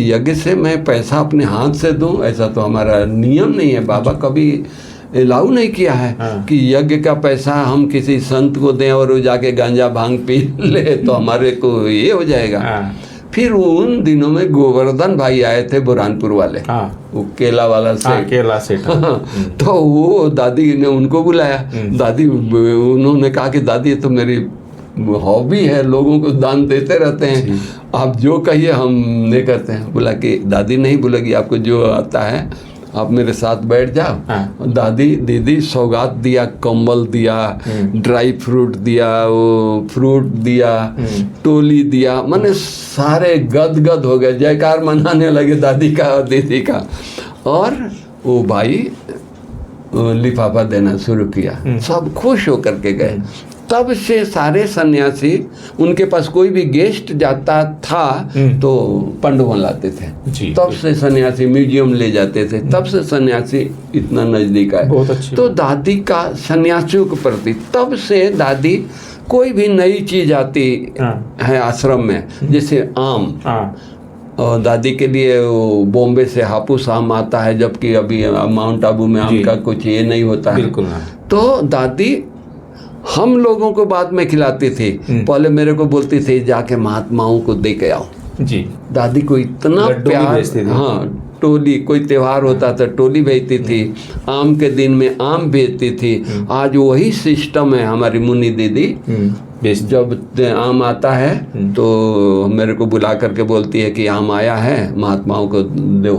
यज्ञ से मैं पैसा अपने हाथ से दूं, ऐसा तो हमारा नियम नहीं है। बाबा कभी अलाउ नहीं किया है कि यज्ञ का पैसा हम किसी संत को दें और वो जाके गांजा भांग पी ले तो हमारे को ये हो जाएगा। फिर उन दिनों में गोवर्धन भाई आए थे बुरहानपुर वाले, वो केला वाला से केला से तो वो दादी ने उनको बुलाया। दादी उन्होंने कहा कि दादी ये तो मेरी हॉबी है, लोगों को दान देते रहते हैं, आप जो कहिए हम नहीं करते हैं। बोला कि दादी नहीं बोलेगी, आपको जो आता है आप मेरे साथ बैठ जाओ। दादी दीदी सौगात दिया, कंबल दिया, ड्राई फ्रूट दिया, वो फ्रूट दिया, टोली दिया, माने सारे गदगद हो गए, जयकार मनाने लगे दादी का और दीदी का। और वो भाई लिफाफा देना शुरू किया, सब खुश होकर के गए। तब से सारे सन्यासी, उनके पास कोई भी गेस्ट जाता था तो पंडुआ लाते थे। तब से सन्यासी म्यूजियम ले जाते थे, तब से सन्यासी इतना नजदीक आए। बहुत अच्छी। तो दादी का सन्यासियों के प्रति, तब से दादी कोई भी नई चीज आती है आश्रम में, जैसे आम, और दादी के लिए वो बॉम्बे से हापुस आम आता है, जबकि अभी माउंट आबू में आम का कुछ ये नहीं होता है। तो दादी हम लोगों को बाद में खिलाती थी, पहले मेरे को बोलती थी जाके महात्माओं को दे के आओ जी। दादी को इतना प्यार, हाँ, टोली, कोई त्योहार होता था टोली भेजती थी, आम के दिन में आम भेजती थी। आज वही सिस्टम है। हमारी मुन्नी दीदी जब आम आता है तो मेरे को बुला करके बोलती है कि आम आया है, महात्माओं को दो।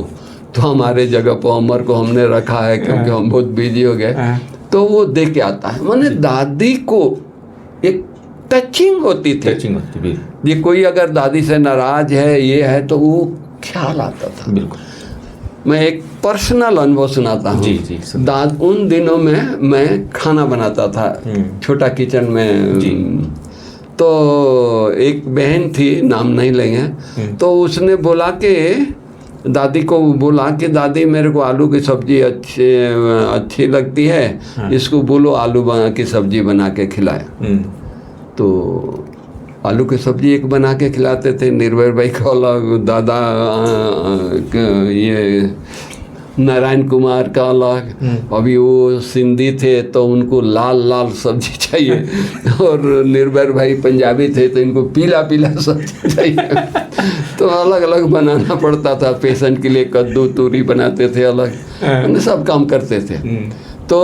तो हमारे जगह पर अमर को हमने रखा है क्योंकि हम बहुत बिजी हो गए, तो वो दे के आता है। माने दादी को एक टचिंग होती थी। ये कोई अगर दादी से नाराज है, ये है, तो वो ख्याल आता था। बिल्कुल। मैं एक पर्सनल अनुभव सुनाता हूँ। जी। उन दिनों में मैं खाना बनाता था छोटा किचन में जी। तो एक बहन थी, नाम नहीं लेंगे, तो उसने बोला कि दादी को बोला कि दादी मेरे को आलू की सब्जी अच्छी लगती है, इसको बोलो आलू की सब्जी बना के खिलाए। तो आलू की सब्जी एक बना के खिलाते थे, निर्भय भाई का अलग, दादा ये नारायण कुमार का अलग, अभी वो सिंधी थे तो उनको लाल लाल सब्जी चाहिए, और निर्भय भाई पंजाबी थे तो इनको पीला पीला सब्जी चाहिए। तो अलग अलग बनाना पड़ता था। पेशेंट के लिए कद्दू तूरी बनाते थे अलग, सब काम करते थे। तो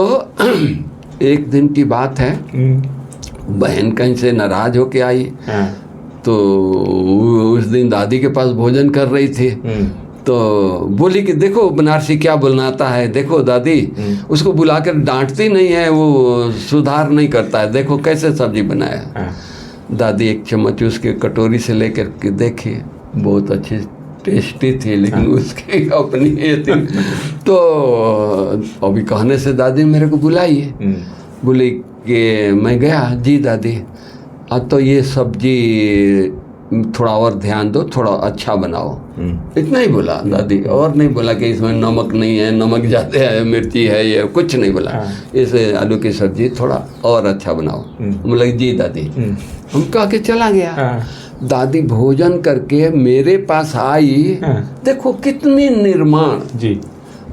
एक दिन की बात है, बहन कहीं से नाराज होके आई, तो उस दिन दादी के पास भोजन कर रही थी, तो बोली कि देखो बनारसी क्या बनाता है, देखो दादी, उसको बुलाकर डांटती नहीं है, वो सुधार नहीं करता है, देखो कैसे सब्जी बनाया। दादी एक चम्मच उसके कटोरी से लेकर के देखी, बहुत अच्छी टेस्टी थी, लेकिन उसकी अपनी ये थी। तो अभी कहने से दादी मेरे को बुलाई, बोली कि मैं गया, जी दादी अब तो ये सब्जी थोड़ा और ध्यान दो, थोड़ा अच्छा बनाओ, इतना ही बोला दादी, और नहीं बोला कि इसमें नमक नहीं है, नमक ज़्यादा है, मिर्ची है, ये कुछ नहीं बोला। इसे आलू की सब्जी थोड़ा और अच्छा बनाओ। बोला जी दादी, हम कह के चला गया। दादी भोजन करके मेरे पास आई, देखो कितनी निर्माण जी,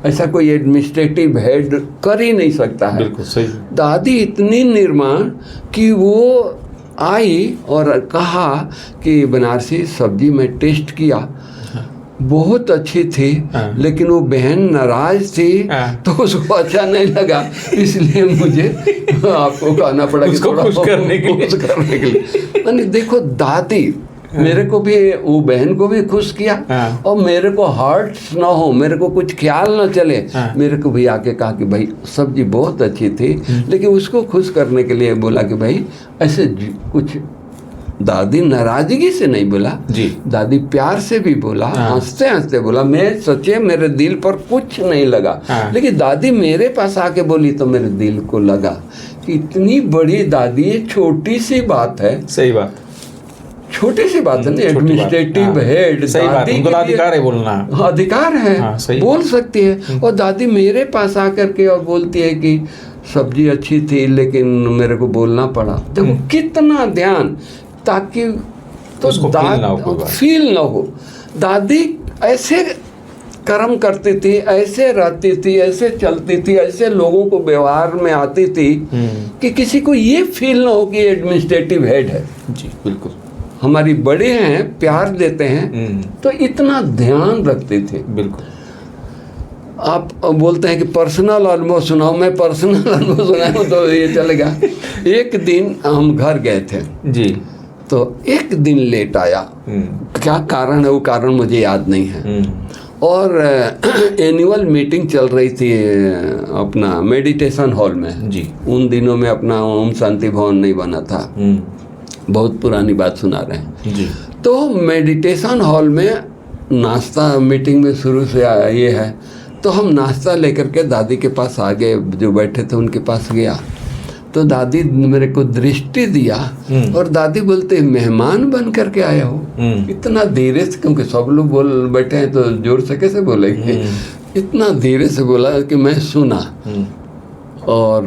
ऐसा कोई एडमिनिस्ट्रेटिव हेड कर ही नहीं सकता है। बिल्कुल सही। दादी इतनी निर्माण कि वो आई और कहा कि बनारसी सब्जी में टेस्ट किया, बहुत अच्छी थी, लेकिन वो बहन नाराज थी, तो उसको अच्छा नहीं लगा, इसलिए मुझे आपको कहना पड़ा कि थोड़ा खुश करने के लिए। यानी देखो दादी मेरे को भी, वो बहन को भी खुश किया, और मेरे को हर्ट ना हो, मेरे को कुछ ख्याल ना चले, मेरे को भी आके कहा कि भाई सब्जी बहुत अच्छी थी, लेकिन उसको खुश करने के लिए बोला कि भाई ऐसे कुछ। दादी नाराजगी से नहीं बोला जी, दादी प्यार से भी बोला, हंसते हंसते बोला। मैं सच्चे मेरे दिल पर कुछ नहीं लगा, लेकिन दादी मेरे पास आके बोली तो मेरे दिल को लगा कि इतनी बड़ी दादी, छोटी सी बात है। सही बात, छोटी सी बात है ना, एडमिनिस्ट्रेटिव हेड, दादी उनको अधिकार है बोलना, अधिकार है, बोल सकती है। और दादी मेरे पास आकर के और बोलती है कि सब्जी अच्छी थी, लेकिन मेरे को बोलना पड़ा। देखो कितना ध्यान, ताकि तो फील ना हो। दादी ऐसे कर्म करती थी, ऐसे रहती थी, ऐसे चलती थी, ऐसे लोगों को व्यवहार में आती थी कि किसी को ये फील ना हो कि एडमिनिस्ट्रेटिव हेड है। जी बिल्कुल। हमारी बड़े हैं, प्यार देते हैं, तो इतना ध्यान रखते थे। बिल्कुल। आप बोलते हैं कि पर्सनल अनुभव सुनाओ, मैं पर्सनल अनुभव सुनाऊं तो ये चलेगा। एक दिन हम घर गए थे जी, तो एक दिन लेट आया। क्या कारण है वो कारण मुझे याद नहीं है। और एनुअल मीटिंग चल रही थी अपना मेडिटेशन हॉल में। जी। उन दिनों में अपना ओम शांति भवन नहीं बना था, बहुत पुरानी बात सुना रहे हैं जी। तो मेडिटेशन हॉल में नाश्ता मीटिंग में शुरू से ये है, तो हम नाश्ता लेकर के दादी के पास आगे जो बैठे थे उनके पास गया, तो दादी मेरे को दृष्टि दिया और दादी बोलते मेहमान बन करके आया हो। इतना धीरे से, क्योंकि सब लोग बोल बैठे हैं तो जोर से कैसे बोलेंगे, इतना धीरे से बोला कि मैं सुना। और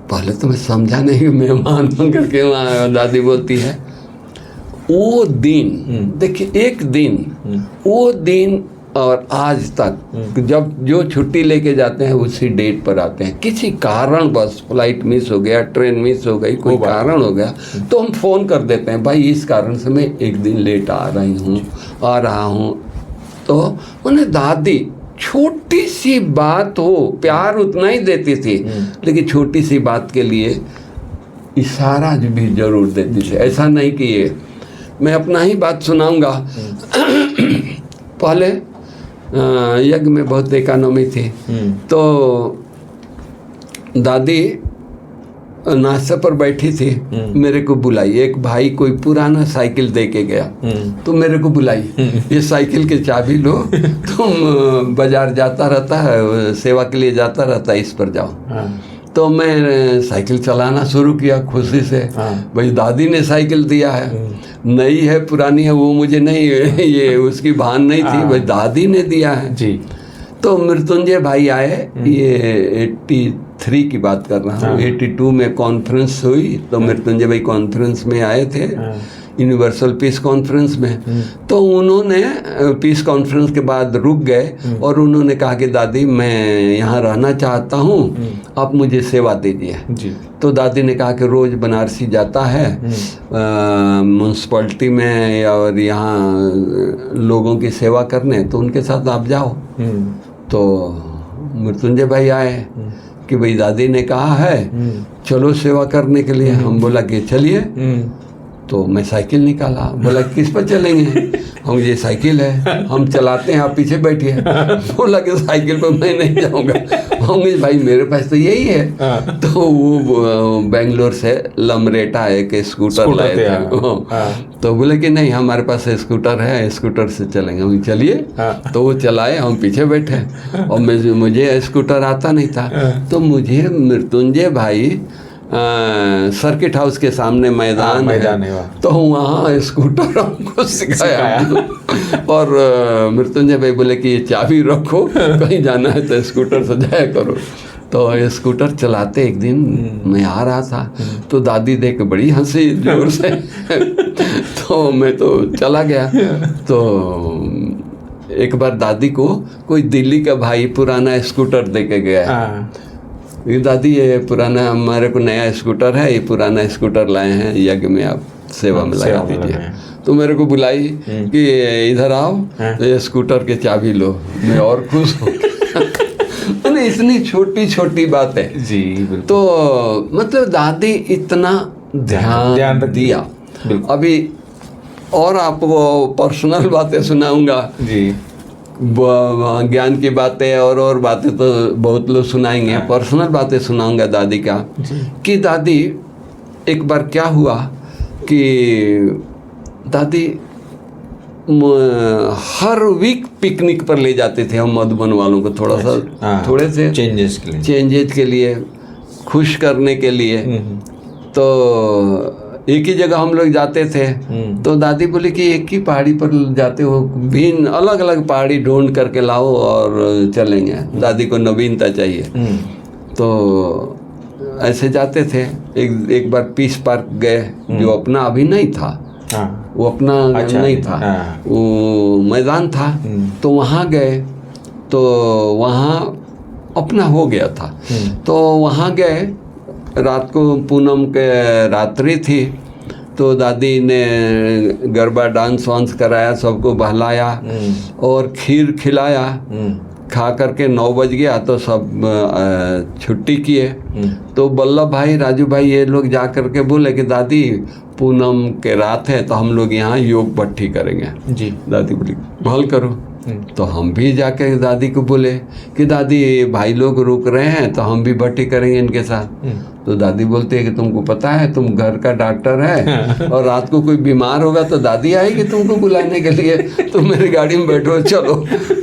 पहले तो मैं समझा नहीं कि मेहमान बन करके वहाँ दादी बोलती है। वो दिन देखिए, एक दिन, वो दिन और आज तक जब जो छुट्टी लेके जाते हैं उसी डेट पर आते हैं। किसी कारण बस फ्लाइट मिस हो गया, ट्रेन मिस हो गई, कोई कारण हो गया तो हम फ़ोन कर देते हैं, भाई इस कारण से मैं एक दिन लेट आ रहा हूँ। तो उन्हें दादी छोटी सी बात हो, प्यार उतना ही देती थी, लेकिन छोटी सी बात के लिए इशारा भी जरूर देती थी। ऐसा नहीं कि ये, मैं अपना ही बात सुनाऊंगा। पहले यज्ञ में बहुत इकोनॉमी थी, तो दादी नाश्ते पर बैठी थी, मेरे को बुलाई। एक भाई कोई पुराना साइकिल दे के गया, तो मेरे को बुलाई, ये साइकिल की चाबी लो, तुम बाजार जाता रहता है, सेवा के लिए जाता रहता है, इस पर जाओ। तो मैं साइकिल चलाना शुरू किया खुशी से। भाई दादी ने साइकिल दिया है, नई है पुरानी है वो मुझे नहीं, ये उसकी भान नहीं थी, भाई दादी ने दिया है जी। तो मृत्युंजय भाई आए, ये 83 की बात कर रहा हूँ, 82 में कॉन्फ्रेंस हुई, तो मृत्युंजय भाई कॉन्फ्रेंस में आए थे, यूनिवर्सल पीस कॉन्फ्रेंस में। तो उन्होंने पीस कॉन्फ्रेंस के बाद रुक गए और उन्होंने कहा कि दादी मैं यहाँ रहना चाहता हूँ, आप मुझे सेवा दीजिए जी। तो दादी ने कहा कि रोज़ बनारसी जाता है म्यूनसिपैलिटी में और यहाँ लोगों की सेवा करने, तो उनके साथ आप जाओ। तो मृत्युंजय भाई आए कि भाई दादी ने कहा है चलो सेवा करने के लिए। हम बोला कि चलिए। तो मैं साइकिल निकाला, बोला किस पर चलेंगे? हम ये साइकिल है, हम चलाते हैं, आप पीछे बैठिए। बोला कि साइकिल पर मैं नहीं जाऊंगा। होंगे भाई मेरे पास तो यही है। तो वो बेंगलोर से लमरेटा एक स्कूटर लाए थे। तो बोले कि नहीं हमारे पास स्कूटर है, स्कूटर से चलेंगे। हम चलिए। तो वो चलाए, हम पीछे बैठे और मुझे स्कूटर आता नहीं था। तो मुझे मृत्युंजय भाई सर्किट हाउस के सामने मैदान है, तो वहाँ स्कूटर हमको सिखाया। और मृत्युंजय भाई बोले कि ये चाबी रखो, कहीं जाना है तो स्कूटर से जाया करो। तो स्कूटर चलाते एक दिन मैं आ रहा था, तो दादी देख बड़ी हंसी जोर से। तो मैं तो चला गया। तो एक बार दादी को कोई दिल्ली का भाई पुराना स्कूटर दे के गया। ये दादी ये पुराना हमारे को नया स्कूटर है, ये पुराना स्कूटर लाए हैं, यज्ञ में आप सेवा में लगा दीजिए। तो मेरे को बुलाई कि इधर आओ, तो ये स्कूटर के चाबी लो। मैं और खुश हूँ। मैंने इतनी छोटी छोटी बातें जी। तो मतलब दादी इतना ध्यान दिया। अभी और आपको पर्सनल बातें सुनाऊंगा जी। ज्ञान की बातें और बातें तो बहुत लोग सुनाएंगे। पर्सनल बातें सुनाऊंगा दादी का कि दादी एक बार क्या हुआ कि दादी हर वीक पिकनिक पर ले जाते थे हम मधुबन वालों को, थोड़ा सा थोड़े से चेंजेस के लिए खुश करने के लिए। तो एक ही जगह हम लोग जाते थे। तो दादी बोली कि एक ही पहाड़ी पर जाते हो, भिन्न अलग अलग पहाड़ी ढूंढ करके लाओ और चलेंगे। दादी को नवीनता चाहिए। तो ऐसे जाते थे। एक बार पीस पार्क गए, जो अपना अभी नहीं था, वो अपना नहीं था, वो मैदान था। तो वहाँ गए तो वहाँ अपना हो गया था। तो वहाँ गए, रात को पूनम के रात्रि थी, तो दादी ने गरबा डांस वांस कराया, सबको बहलाया और खीर खिलाया। खा करके 9 बज गया तो सब छुट्टी किए। तो वल्लभ भाई, राजू भाई ये लोग जा करके बोले कि दादी पूनम के रात है तो हम लोग यहाँ योग भट्ठी करेंगे जी। दादी बोली भल करो। तो हम भी जाके दादी को बोले कि दादी भाई लोग रुक रहे हैं तो हम भी भट्टी करेंगे इनके साथ। तो दादी बोलती है कि तुमको पता है तुम घर का डॉक्टर है और रात को कोई बीमार होगा तो दादी आएगी तुमको बुलाने के लिए, तुम मेरी गाड़ी में बैठो चलो।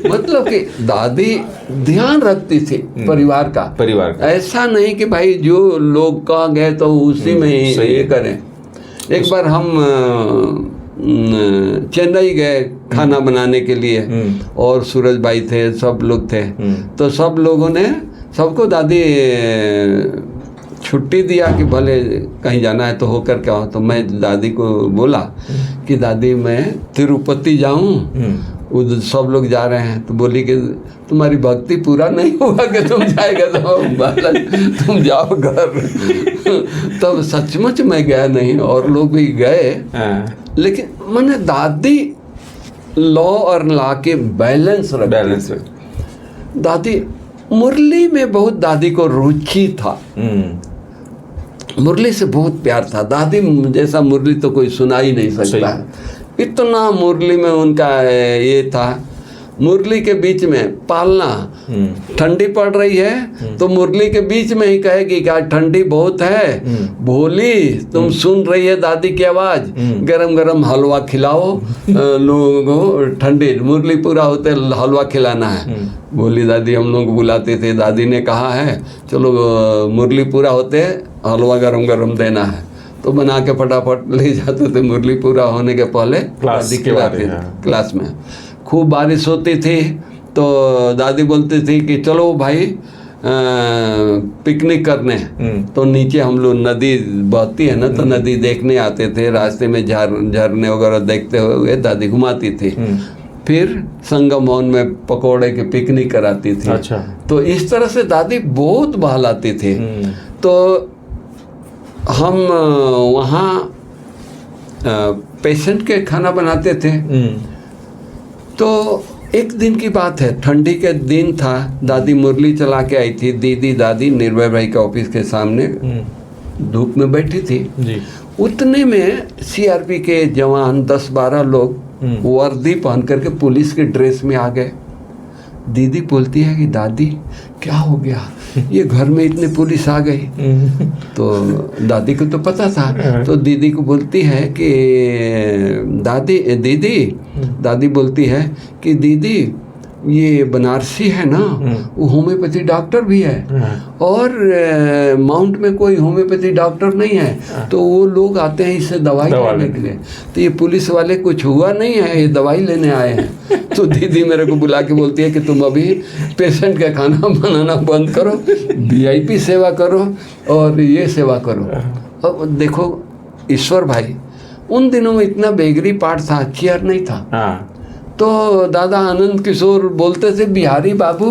मतलब कि दादी ध्यान रखती थी परिवार का। ऐसा नहीं कि भाई जो लोग का गए तो उसी में ही ये करें। एक बार हम चेन्नई गए खाना बनाने के लिए और सूरज भाई थे, सब लोग थे। तो सब लोगों ने, सबको दादी छुट्टी दिया कि भले कहीं जाना है तो होकर के आओ। तो मैं दादी को बोला कि दादी मैं तिरुपति जाऊं, उधर सब लोग जा रहे हैं। तो बोली कि तुम्हारी भक्ति पूरा नहीं होगा कि तुम जाएगा तो तुम जाओ घर। तब सचमुच मैं गया नहीं और लोग भी गए, लेकिन मैंने दादी लॉ और ला के बैलेंस रख। दादी मुरली में बहुत दादी को रुचि था, मुरली से बहुत प्यार था। दादी जैसा मुरली तो कोई सुना ही नहीं सकता, इतना मुरली में उनका ये था। मुरली के बीच में पालना, ठंडी पड़ रही है तो मुरली के बीच में ही कहेगी कि आज ठंडी बहुत है, भोली तुम सुन रही है दादी की आवाज, गरम गरम हलवा खिलाओ लोगों को, ठंडी मुरली पूरा होते हलवा खिलाना है। भोली दादी हम लोग बुलाते थे, दादी ने कहा है चलो मुरली पूरा होते हलवा गरम गरम देना है। तो बना के फटाफट ले जाते थे, मुरली पूरा होने के पहले दादी खिलाते क्लास में। खूब बारिश होती थी तो दादी बोलती थी कि चलो भाई पिकनिक करने। तो नीचे हम लोग, नदी बहती है ना तो नदी देखने आते थे, रास्ते में झरने वगैरह देखते हुए दादी घुमाती थी। फिर संगम भवन में पकोड़े की पिकनिक कराती थी। अच्छा। तो इस तरह से दादी बहुत बहलाती थी। तो हम वहाँ पेशेंट के खाना बनाते थे। तो एक दिन की बात है, ठंडी के दिन था, दादी मुरली चला के आई थी। दीदी दादी निर्भय भाई के ऑफिस के सामने धूप में बैठी थी जी। उतने में सीआरपी के जवान 10-12 लोग वर्दी पहन करके पुलिस के ड्रेस में आ गए। दीदी बोलती है कि दादी क्या हो गया, ये घर में इतने पुलिस आ गई। तो दादी को तो पता था, तो दीदी को बोलती है कि दादी बोलती है कि दीदी ये बनारसी है ना, वो होम्योपैथी डॉक्टर भी है और माउंट में कोई होम्योपैथी डॉक्टर नहीं है, तो वो लोग आते हैं इससे दवाई लेने के लिए। तो ये पुलिस वाले कुछ हुआ नहीं है, ये दवाई लेने आए हैं। तो दीदी मेरे को बुला के बोलती है कि तुम अभी पेशेंट का खाना बनाना बंद करो, वीआईपी सेवा करो और ये सेवा करो। अब देखो ईश्वर भाई, उन दिनों में इतना बेगरी पाठ था, चेयर नहीं था। तो दादा आनंद किशोर बोलते थे, बिहारी बाबू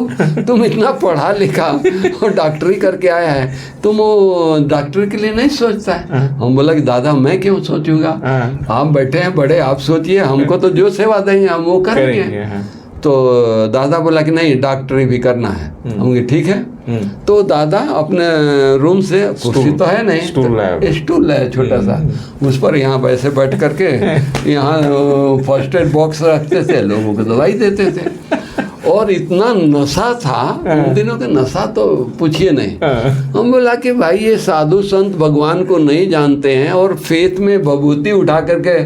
तुम इतना पढ़ा लिखा और डॉक्टरी करके आया है, तुम वो डॉक्टरी के लिए नहीं सोचता है। हम बोला कि दादा मैं क्यों सोचूंगा, आप बैठे हैं बड़े, आप सोचिए, हमको तो जो सेवा देंगे हम वो करेंगे। तो दादा बोला कि नहीं डॉक्टरी भी करना है। हम ठीक है। तो दादा अपने रूम से, कुर्सी तो है नहीं, स्टूल है छोटा सा, उस पर यहाँ वैसे बैठ करके यहाँ फर्स्ट एड बॉक्स रखते थे, लोगों को दवाई देते थे। और इतना नशा था उन दिनों का, नशा तो पूछिए नहीं। हम बोला कि भाई ये साधु संत भगवान को नहीं जानते हैं और फेथ में भभूति उठा करके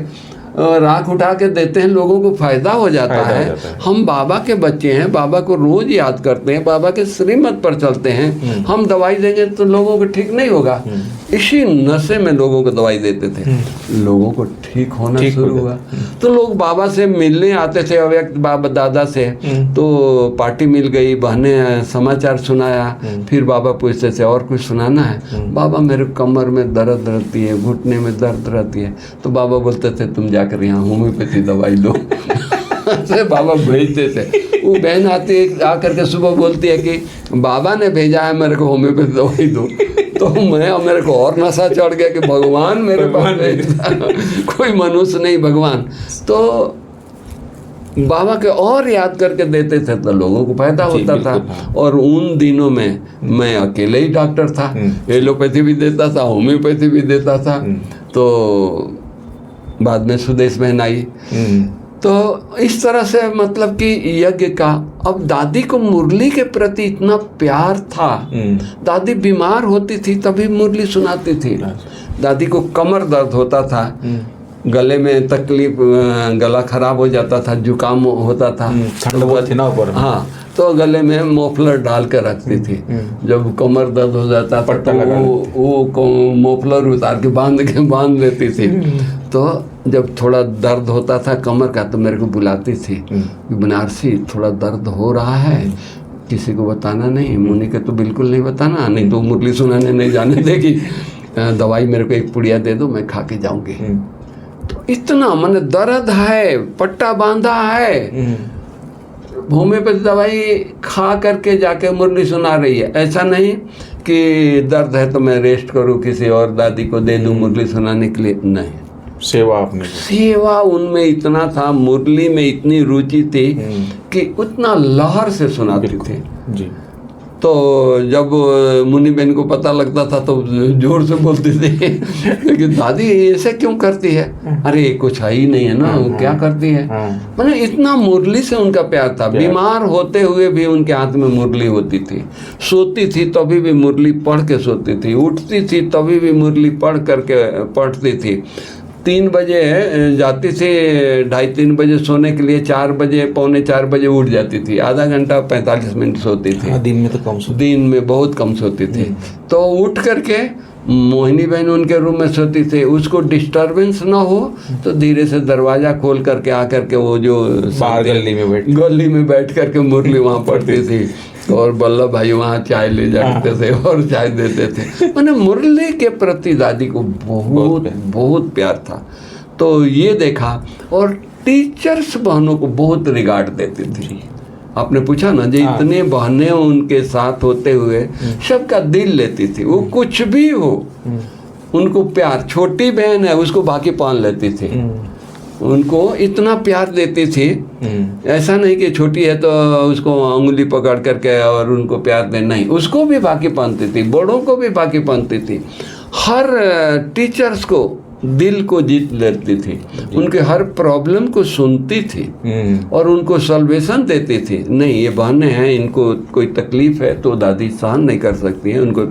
राख उठा के देते हैं, लोगों को फायदा हो जाता है। हम बाबा के बच्चे हैं, बाबा को रोज याद करते हैं, बाबा के श्रीमत पर चलते हैं। हम दवाई देंगे तो लोगों को ठीक नहीं होगा। इसी नशे में लोगों को दवाई देते थे, लोगों को ठीक होना शुरू हुआ। तो लोग बाबा से मिलने आते थे, अव्यक्त बाबा दादा से, तो पार्टी मिल गई, बहने समाचार सुनाया, फिर बाबा पूछते थे और कुछ सुनाना है? बाबा मेरे कमर में दर्द रहती है, घुटने में दर्द रहती है। तो बाबा बोलते थे तुम जाकर यहाँ होम्योपैथी दवाई लो। से बाबा भेजते थे। वो बहन आती है, आकर के सुबह बोलती है कि बाबा ने भेजा है मेरे को होम्योपैथी दवाई दो। तो मेरे को और नशा चढ़ गया कि भगवान मेरे पास भेजता, कोई मनुष्य नहीं, भगवान। तो बाबा के और याद करके देते थे तो लोगों को फायदा होता था। और उन दिनों में मैं अकेले ही डॉक्टर था, एलोपैथी भी देता था, होम्योपैथी भी देता था। तो बाद में सुदेश बहन आई। तो इस तरह से मतलब कि यज्ञ का, अब दादी को मुरली के प्रति इतना प्यार था। दादी बीमार होती थी तभी मुरली सुनाती थी। दादी को कमर दर्द होता था, गले में तकलीफ, गला खराब हो जाता था, जुकाम होता था, ठंड बहुत थी ना ऊपर। हाँ, तो गले में मोफलर डाल कर रखती थी। जब कमर दर्द हो जाता था तो वो मोफलर उतार के बांध लेती थी। तो जब थोड़ा दर्द होता था कमर का तो मेरे को बुलाती थी कि बनारसी थोड़ा दर्द हो रहा है, किसी को बताना नहीं, मुनि के तो बिल्कुल नहीं बताना, नहीं तो मुरली सुनाने नहीं जाने देगी। दवाई मेरे को एक पुड़िया दे दो, मैं खा के जाऊंगी। तो इतना मन दर्द है, पट्टा बांधा है, होम्योपैथी दवाई खा करके जाके मुरली सुना रही है। ऐसा नहीं कि दर्द है तो मैं रेस्ट करूं, किसी और दादी को दे दूं मुरली सुनाने के लिए, नहीं। सेवा आपने, सेवा उनमें इतना था, मुरली में इतनी रुचि थी कि उतना लहर से सुनाती थी जी। तो जब मुनि बहन को पता लगता था तो जोर से बोलती थी कि दादी ऐसे क्यों करती है? अरे कुछ है ही नहीं है ना, वो क्या करती है? मैंने इतना मुरली से उनका प्यार था। बीमार होते हुए भी उनके हाथ में मुरली होती थी, सोती थी तभी भी मुरली पढ़ के सोती थी, उठती थी तभी भी मुरली पढ़ करके पढ़ती थी। 3 बजे जाती थी, 2:30-3 बजे सोने के लिए 4 बजे, पौने 4 बजे उठ जाती थी। आधा घंटा 45 मिनट सोती थी। दिन में तो कम सोती, दिन में बहुत कम सोती थी। तो उठ करके मोहिनी बहन उनके रूम में सोती थी, उसको डिस्टरबेंस ना हो तो धीरे से दरवाज़ा खोल करके आकर के वो जो गली में बैठ करके मुरली वहाँ पढ़ती थी। और बल्लभ भाई वहाँ चाय ले जाते थे और चाय देते थे। मैंने मुरली के प्रति दादी को बहुत प्यार था। तो ये देखा। और टीचर्स बहनों को बहुत रिगार्ड देती थी। आपने पूछा ना, जो इतने बहनें उनके साथ होते हुए सबका दिल लेती थी। वो कुछ भी हो उनको प्यार, छोटी बहन है उसको बाकी पान लेती थी, उनको इतना प्यार देती थी। ऐसा नहीं कि छोटी है तो उसको उंगली पकड़ करके और उनको प्यार दे, नहीं, उसको भी बाकी पहनती थी, बड़ों को भी बाकी पहनती थी। हर टीचर्स को दिल को जीत लेती थी, उनके हर प्रॉब्लम को सुनती थी और उनको सॉल्वेशन देती थी। नहीं, ये बहनें हैं, इनको कोई तकलीफ है तो दादी सहन नहीं कर सकती हैं, उनको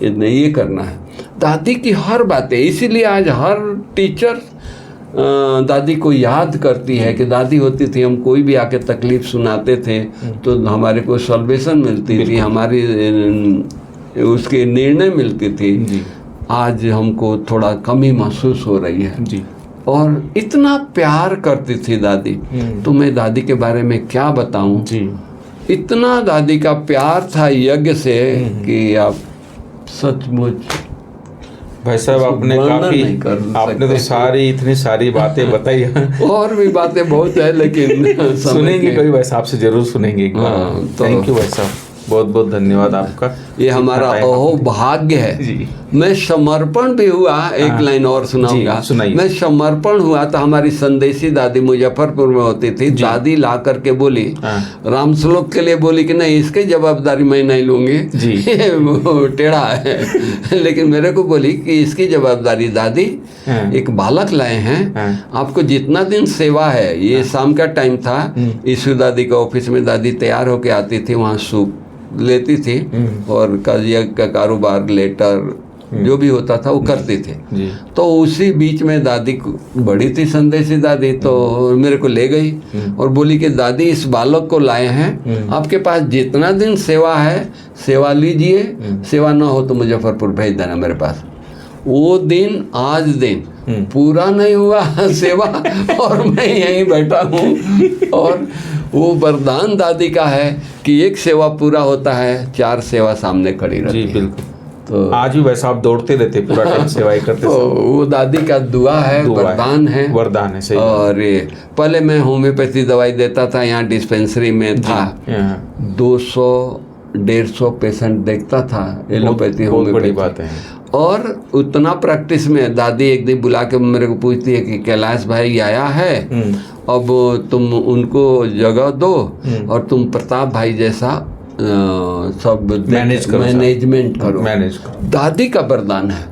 ये करना है। दादी की हर बातें, इसीलिए आज हर टीचर दादी को याद करती है कि दादी होती थी, हम कोई भी आके तकलीफ सुनाते थे तो हमारे को सॉल्वेशन मिलती थी, हमारी उसके निर्णय मिलती थी। आज हमको थोड़ा कमी महसूस हो रही है जी। और इतना प्यार करती थी दादी, तो मैं दादी के बारे में क्या बताऊं जी। इतना दादी का प्यार था यज्ञ से कि आप सचमुच भाई साहब आपने तो इतनी सारी बातें बताई। और भी बातें बहुत है लेकिन सुनेंगे कभी भाई साहब से, जरूर सुनेंगे एक बार। थैंक यू भाई साहब, बहुत बहुत धन्यवाद आपका। ये हमारा भाग्य है जी। मैं समर्पण भी हुआ, एक लाइन और सुनाऊंगा। मैं समर्पण हुआ तो हमारी संदेशी दादी मुजफ्फरपुर में होती थी। दादी ला करके बोली, राम श्लोक के लिए बोली कि नहीं, इसकी जवाबदारी मैं नहीं लूंगी जी। वो टेढ़ा है, लेकिन मेरे को बोली कि इसकी जवाबदारी दादी, एक बालक लाए हैं, आपको जितना दिन सेवा है, ये शाम का टाइम था, ईशु दादी का ऑफिस में दादी तैयार होके आती थी, वहाँ सूप लेती थी और यज्ञ का कारोबार, लेटर जो भी होता था वो करते थे। तो उसी बीच में दादी बड़ी थी संदेशी दादी, तो मेरे को ले गई और बोली कि दादी इस बालक को लाए हैं, आपके पास जितना दिन सेवा है सेवा लीजिए, सेवा ना हो तो मुजफ्फरपुर भेज देना मेरे पास। वो दिन आज दिन पूरा नहीं हुआ सेवा और मैं यहीं बैठा हूँ। और वो वरदान दादी का है कि एक सेवा पूरा होता है, 4 सेवा सामने खड़ी रहती है। बिल्कुल। तो आज भी वैसा आप दौड़ते रहते पूरा टाइम सेवाई करते। तो वो दादी का दुआ है, वरदान है, वरदान है। सही। और ये पहले मैं होम्योपैथी दवाई देता था, यहाँ डिस्पेंसरी में था, 200-150 पेशेंट देखता था एलोपैथी होम्योपैथी। बात है। और उतना प्रैक्टिस में दादी एक दिन बुला के मेरे को पूछती है कि कैलाश भाई आया है, अब तुम उनको जगह दो और तुम प्रताप भाई जैसा सब मैनेजमेंट करो। दादी का वरदान है।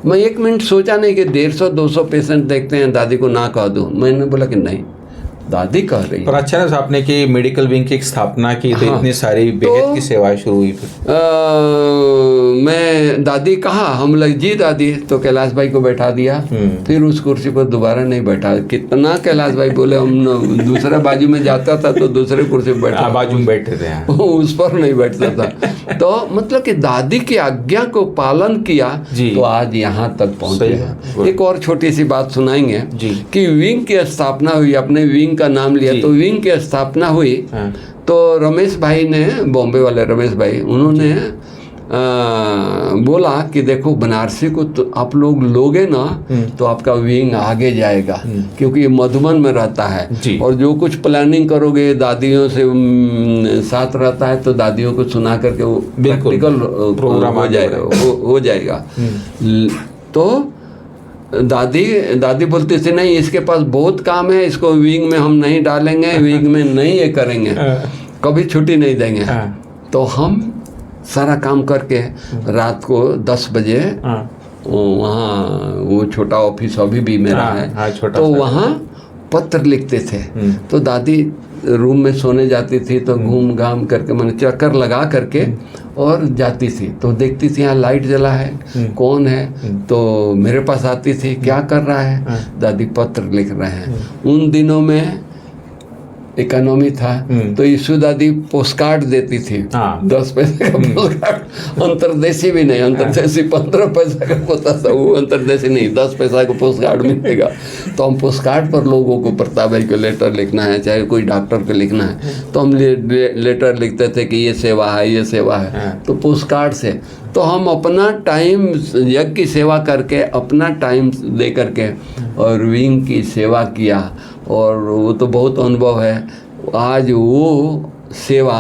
मैं 1 मिनट सोचा नहीं कि 150-200 पेशेंट देखते हैं, दादी को ना कह दूं। मैंने बोला कि नहीं, दादी कह रही है। पर अच्छा ना आपने कि मेडिकल विंग की एक स्थापना की, तो इतनी सारी बेहद की सेवाएं शुरू हुई। मैं दादी कहा, हम लोग जी दादी, तो कैलाश भाई को बैठा दिया, फिर उस कुर्सी पर दोबारा नहीं बैठा। कितना कैलाश भाई बोले, हम दूसरे बाजू में जाता था तो दूसरे कुर्सी पर बैठा, बाजू में बैठे थे, उस पर नहीं बैठता था। तो मतलब कि दादी की आज्ञा को पालन किया तो आज यहाँ तक पहुँचे। एक और छोटी सी बात सुनाएंगे कि विंग की स्थापना हुई, अपने विंग का नाम लिया तो विंग की स्थापना हुई। तो रमेश भाई ने, बॉम्बे वाले रमेश भाई, उन्होंने बोला कि देखो बनारसी को तो आप लोग लोगे ना तो आपका विंग आगे जाएगा, क्योंकि ये मधुबन में रहता है और जो कुछ प्लानिंग करोगे दादियों से साथ रहता है तो दादियों को सुना करके वो प्रैक्टिकल प्रोग्राम हो जाएगा। तो दादी बोलती थी नहीं, इसके पास बहुत काम है, इसको विंग में हम नहीं डालेंगे, विंग में नहीं ये करेंगे, कभी छुट्टी नहीं देंगे। तो हम सारा काम करके रात को 10 बजे वहाँ, वो छोटा ऑफिस अभी भी मेरा है, तो वहाँ पत्र लिखते थे। तो दादी रूम में सोने जाती थी तो घूम घाम करके, मैंने चक्कर लगा करके और जाती थी, तो देखती थी यहाँ लाइट जला है, कौन है, तो मेरे पास आती थी, क्या कर रहा है, दादी पत्र लिख रहे हैं। उन दिनों में इकोनॉमी था तो यीशु दादी पोस्ट कार्ड देती थी, 10 पैसे का पोस्ट कार्ड, अंतरदेशी भी नहीं, अंतरदेशी 15 पैसा का होता था, वो अंतरदेशी नहीं, 10 पैसा का पोस्ट कार्ड मिलेगा। तो हम पोस्ट कार्ड पर लोगों को, प्रताप भाई को लेटर लिखना है, चाहे कोई डॉक्टर को लिखना है, तो हम लेटर लिखते थे कि ये सेवा है, ये सेवा है, तो पोस्ट कार्ड से। तो हम अपना टाइम यज्ञ की सेवा करके, अपना टाइम दे करके और विंग की सेवा किया, और वो तो बहुत अनुभव है। आज वो सेवा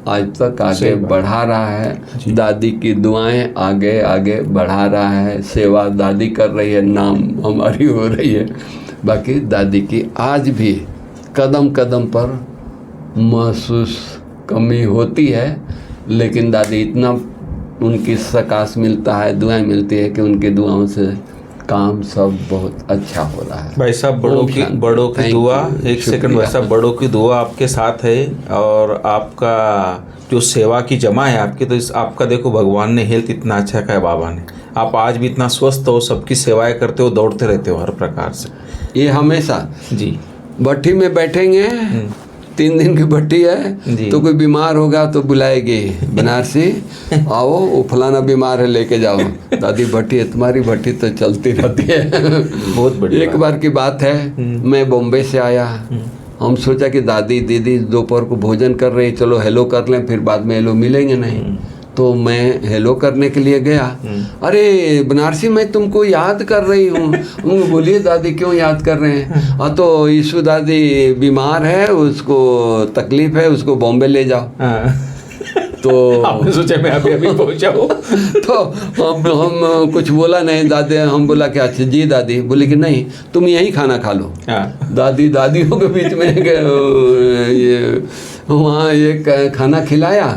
आज तक आगे बढ़ा रहा है, दादी की दुआएं आगे आगे बढ़ा रहा है, सेवा दादी कर रही है, नाम हमारी हो रही है। बाकी दादी की आज भी कदम कदम पर महसूस कमी होती है, लेकिन दादी इतना उनकी सकाश मिलता है, दुआएं मिलती है कि उनकी दुआओं से काम सब बहुत अच्छा हो रहा है। भाई साहब, बड़ों की दुआ, एक सेकंड भाई साहब, बड़ों की दुआ आपके साथ है और आपका जो सेवा की जमा है आपकी, तो इस आपका देखो भगवान ने हेल्थ इतना अच्छा का है, बाबा ने, आप आज भी इतना स्वस्थ हो, सबकी सेवाएं करते हो, दौड़ते रहते हो हर प्रकार से। ये हमेशा जी भट्टी में बैठेंगे, 3 दिन की भट्टी है, तो कोई बीमार होगा तो बुलाएगी, बनारसी आओ, वो फलाना बीमार है लेके जाओ, दादी भट्टी है, तुम्हारी भट्टी तो चलती रहती है। बहुत बढ़िया। एक बार की बात है, मैं बॉम्बे से आया, हम सोचा कि दादी दीदी दोपहर को भोजन कर रही, चलो हेलो कर लें, फिर बाद में हेलो मिलेंगे नहीं। तो मैं हेलो करने के लिए गया, अरे बनारसी मैं तुमको याद कर रही हूँ। बोलिए दादी क्यों याद कर रहे हैं? तो यीशु दादी बीमार है, उसको तकलीफ है, उसको बॉम्बे ले जाओ। तो आपने सोचा मैं अभी अभी पहुंचा हूँ। तो हम कुछ बोला नहीं, दादी हम बोला कि अच्छा जी दादी, बोली कि नहीं तुम यहीं खाना खा लो। दादियों के बीच में ये वहाँ एक खाना खिलाया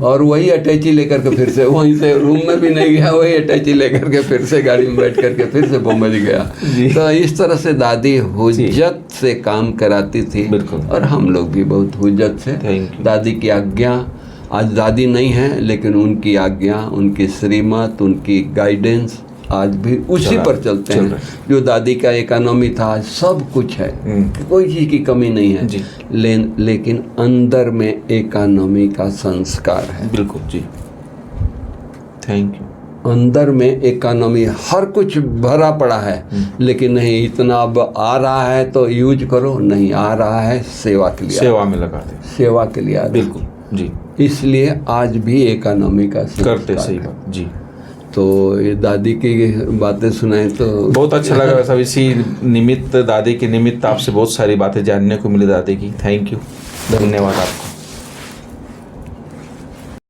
और वही अटैची लेकर के फिर से वहीं से रूम में भी नहीं गया, वही अटैची लेकर के फिर से गाड़ी में बैठ करके फिर से बॉम्बे गया। तो इस तरह से दादी हुज्जत से काम कराती थी और हम लोग भी बहुत हुज्जत से दादी की आज्ञा आज दादी नहीं है, लेकिन उनकी आज्ञा, उनकी श्रीमत, उनकी गाइडेंस आज भी उसी पर चलते हैं। जो दादी का इकोनॉमी था, आज सब कुछ है, कोई चीज़ की कमी नहीं है जी। लेकिन अंदर में इकोनॉमी का संस्कार है। बिल्कुल जी, थैंक यू। अंदर में इकोनॉमी हर कुछ भरा पड़ा है, लेकिन नहीं, इतना अब आ रहा है तो यूज करो, नहीं आ रहा है सेवा के लिए, सेवा में लगा दे, सेवा के लिए। बिल्कुल जी, इसलिए आज भी इकोनॉमी का करते, सही बात जी। तो ये दादी की बातें सुनाए तो बहुत अच्छा लगा। वैसा इसी निमित्त, दादी के निमित्त आपसे बहुत सारी बातें जानने को मिली दादी की। थैंक यू, धन्यवाद आपको।